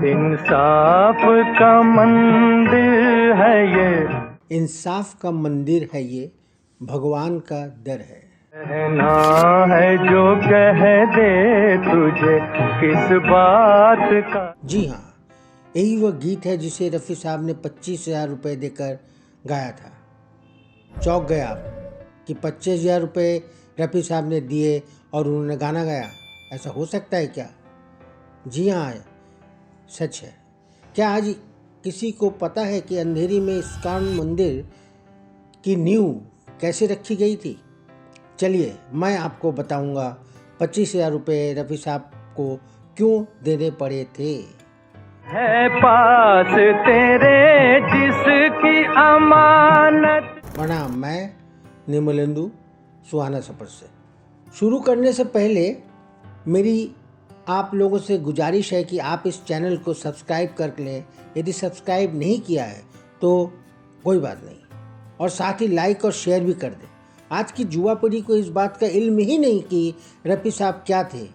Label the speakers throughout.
Speaker 1: इंसाफ का मंदिर है ये,
Speaker 2: इंसाफ का मंदिर है ये, भगवान का दर है।
Speaker 1: कहना है जो कह दे तुझे किस बात का।
Speaker 2: जी हाँ, यही वह गीत है जिसे रफ़ी साहब ने 25,000 रुपये देकर गाया था। चौंक गए आप कि 25,000 रुपये रफ़ी साहब ने दिए और उन्होंने गाना गाया। ऐसा हो सकता है क्या? जी हाँ, सच है। क्या आज किसी को पता है कि अंधेरी में इस्कॉन मंदिर की नींव कैसे रखी गई थी? चलिए मैं आपको बताऊंगा 25,000 रुपये रफ़ी साहब को क्यों देने पड़े थे।
Speaker 1: है पास तेरे जिसकी अमानत।
Speaker 2: प्रणाम, मैं निर्मलेंदु सुहाना सफर से। शुरू करने से पहले मेरी आप लोगों से गुजारिश है कि आप इस चैनल को सब्सक्राइब कर लें। यदि सब्सक्राइब नहीं किया है तो कोई बात नहीं, और साथ ही लाइक और शेयर भी कर दें। आज की युवा पीढ़ी को इस बात का इल्म ही नहीं कि रफ़ी साहब क्या थे।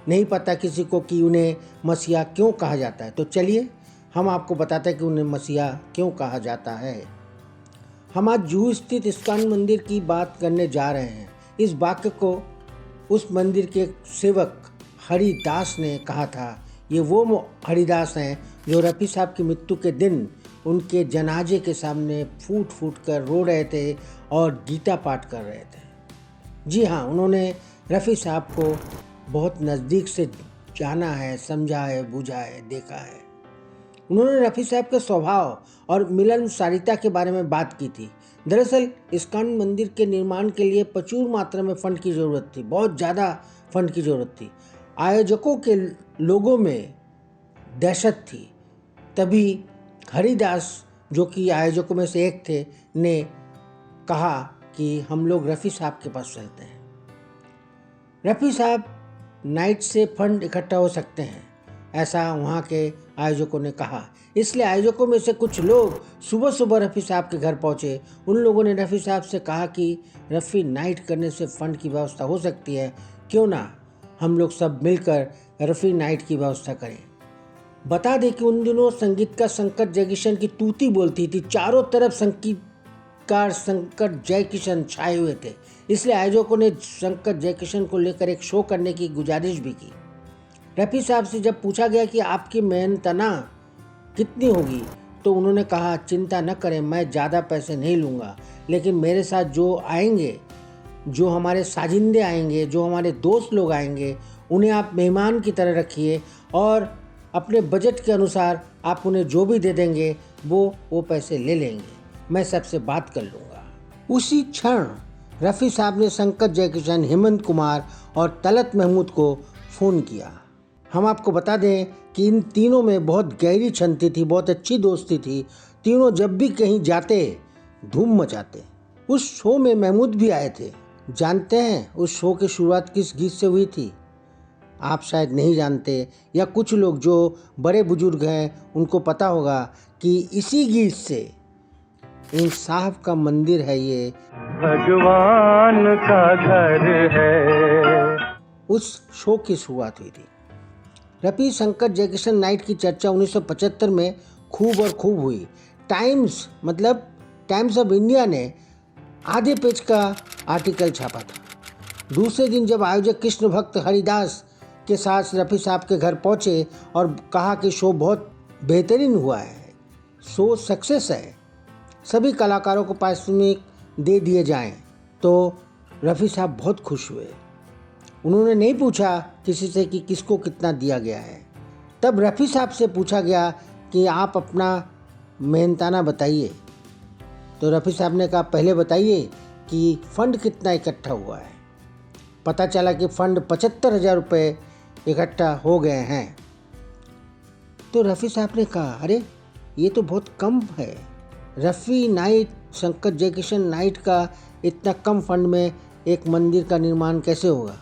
Speaker 2: नहीं पता किसी को कि उन्हें मसीहा क्यों कहा जाता है। तो चलिए हम आपको बताते हैं कि उन्हें मसीहा क्यों कहा जाता है। हम आज जूहू स्थित इस्कॉन मंदिर की बात करने जा रहे हैं। इस वाक्य को उस मंदिर के सेवक हरिदास ने कहा था। ये वो हरिदास हैं जो रफ़ी साहब की मृत्यु के दिन उनके जनाजे के सामने फूट फूट कर रो रहे थे और गीता पाठ कर रहे थे। जी हाँ, उन्होंने रफ़ी साहब को बहुत नज़दीक से जाना है, समझा है, बूझा है, देखा है। उन्होंने रफ़ी साहब के स्वभाव और मिलनसारिता के बारे में बात की थी। दरअसल इस्कॉन मंदिर के निर्माण के लिए प्रचुर मात्रा में फंड की ज़रूरत थी, बहुत ज़्यादा फंड की ज़रूरत थी। आयोजकों के लोगों में दहशत थी। तभी हरिदास, जो कि आयोजकों में से एक थे, ने कहा कि हम लोग रफ़ी साहब के पास चलते हैं। रफ़ी साहब नाइट से फंड इकट्ठा हो सकते हैं, ऐसा वहाँ के आयोजकों ने कहा। इसलिए आयोजकों में से कुछ लोग सुबह सुबह रफ़ी साहब के घर पहुँचे। उन लोगों ने रफ़ी साहब से कहा कि रफ़ी नाइट करने से फ़ंड की व्यवस्था हो सकती है, क्यों ना हम लोग सब मिलकर रफ़ी नाइट की व्यवस्था करें। बता दें कि उन दिनों संगीतकार शंकर जयकिशन की तूती बोलती थी। चारों तरफ संगीतकार शंकर जयकिशन छाए हुए थे। इसलिए आयोजकों ने शंकर जयकिशन को लेकर एक शो करने की गुजारिश भी की। रफ़ी साहब से जब पूछा गया कि आपकी मेहनतना कितनी होगी, तो उन्होंने कहा, चिंता न करें, मैं ज़्यादा पैसे नहीं लूँगा, लेकिन मेरे साथ जो आएंगे, जो हमारे साजिंदे आएंगे, जो हमारे दोस्त लोग आएंगे, उन्हें आप मेहमान की तरह रखिए और अपने बजट के अनुसार आप उन्हें जो भी दे देंगे वो पैसे ले लेंगे। मैं सबसे बात कर लूँगा। उसी क्षण रफ़ी साहब ने शंकर जयकिशन, हेमंत कुमार और तलत महमूद को फ़ोन किया। हम आपको बता दें कि इन तीनों में बहुत गहरी छंती थी, बहुत अच्छी दोस्ती थी। तीनों जब भी कहीं जाते धूम मचाते। उस शो में महमूद भी आए थे। जानते हैं उस शो की शुरुआत किस गीत से हुई थी? आप शायद नहीं जानते, या कुछ लोग जो बड़े बुजुर्ग हैं उनको पता होगा कि इसी गीत से इंसाफ का मंदिर है ये,
Speaker 1: भगवान का घर है,
Speaker 2: उस शो की शुरुआत हुई थी। रफ़ी शंकर जयकिशन नाइट की चर्चा 1975 में खूब और खूब हुई। टाइम्स मतलब टाइम्स ऑफ इंडिया ने आधे पेज का आर्टिकल छापा था। दूसरे दिन जब आयोजक कृष्ण भक्त हरिदास के साथ रफ़ी साहब के घर पहुंचे और कहा कि शो बहुत बेहतरीन हुआ है, शो सक्सेस है, सभी कलाकारों को पारिश्रमिक दे दिए जाएं, तो रफ़ी साहब बहुत खुश हुए। उन्होंने नहीं पूछा किसी से कि किसको कितना दिया गया है। तब रफ़ी साहब से पूछा गया कि आप अपना मेहनताना बताइए। तो रफ़ी साहब ने कहा, पहले बताइए कि फ़ंड कितना इकट्ठा हुआ है। पता चला कि फ़ंड 75,000 रुपये इकट्ठा हो गए हैं। तो रफ़ी साहब ने कहा, अरे ये तो बहुत कम है। रफ़ी नाइट, शंकर जयकिशन नाइट का इतना कम फंड में एक मंदिर का निर्माण कैसे होगा?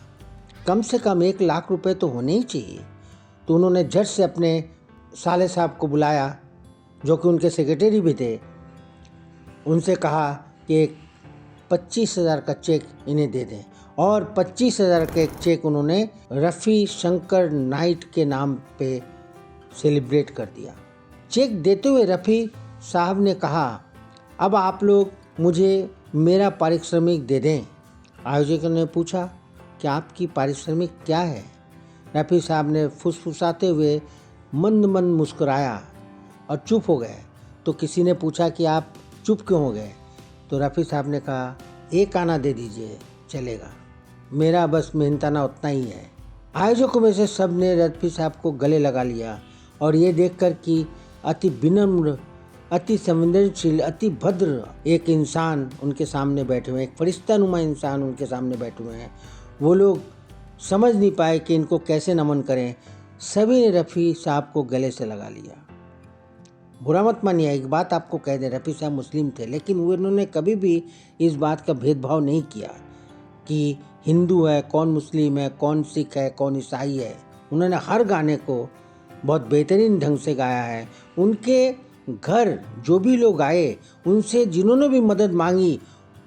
Speaker 2: कम से कम 1 लाख रुपए तो होने ही चाहिए। तो उन्होंने झट से अपने साले साहब को बुलाया, जो कि उनके सेक्रेटरी भी थे। उनसे कहा कि 25,000 का चेक इन्हें दे दें। और 25,000 का एक चेक उन्होंने रफ़ी शंकर नाइट के नाम पे सेलिब्रेट कर दिया। चेक देते हुए रफ़ी साहब ने कहा, अब आप लोग मुझे मेरा पारिश्रमिक दे दें। आयोजकों ने पूछा कि आपकी पारिश्रमिक क्या है? रफ़ी साहब ने फुसफुसाते हुए मंद मंद मुस्कुराया और चुप हो गए। तो किसी ने पूछा कि आप चुप क्यों हो गए? तो रफ़ी साहब ने कहा, एक आना दे दीजिए, चलेगा, मेरा बस मेहनताना उतना ही है। आयोजकों में से सब ने रफ़ी साहब को गले लगा लिया और ये देखकर कि अति विनम्र, अति संवेदनशील, अति भद्र एक इंसान उनके सामने बैठे हुए हैं, एक फरिश्तानुमा इंसान उनके सामने बैठे हुए हैं, वो लोग समझ नहीं पाए कि इनको कैसे नमन करें। सभी ने रफ़ी साहब को गले से लगा लिया। बुरा मत मानिए, एक बात आपको कह दें, रफ़ी साहब मुस्लिम थे, लेकिन उन्होंने कभी भी इस बात का भेदभाव नहीं किया कि हिंदू है, कौन मुस्लिम है, कौन सिख है, कौन ईसाई है। उन्होंने हर गाने को बहुत बेहतरीन ढंग से गाया है। उनके घर जो भी लोग आए, उनसे जिन्होंने भी मदद मांगी,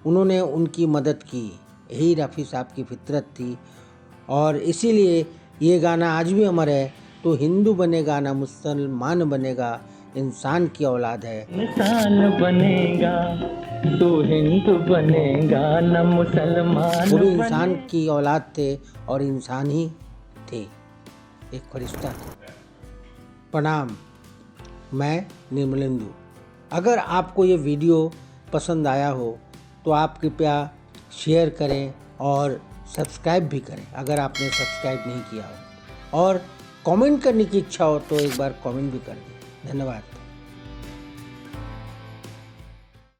Speaker 2: उन्होंने उनकी मदद की। यही रफ़ी साहब की फितरत थी और इसीलिए ये गाना आज भी अमर है। तो हिंदू बनेगा ना मुसलमान बनेगा, इंसान की औलाद है।
Speaker 1: इंसान बनेगा तो हिंदू बनेगा न मुसलमान।
Speaker 2: वो भी इंसान की औलाद थे और इंसान ही थे, एक फरिश्ता थे। प्रणाम, मैं निर्मलेंदु। अगर आपको ये वीडियो पसंद आया हो तो आप कृपया शेयर करें और सब्सक्राइब भी करें अगर आपने सब्सक्राइब नहीं किया हो, और कमेंट करने की इच्छा हो तो एक बार कमेंट भी कर दें। धन्यवाद।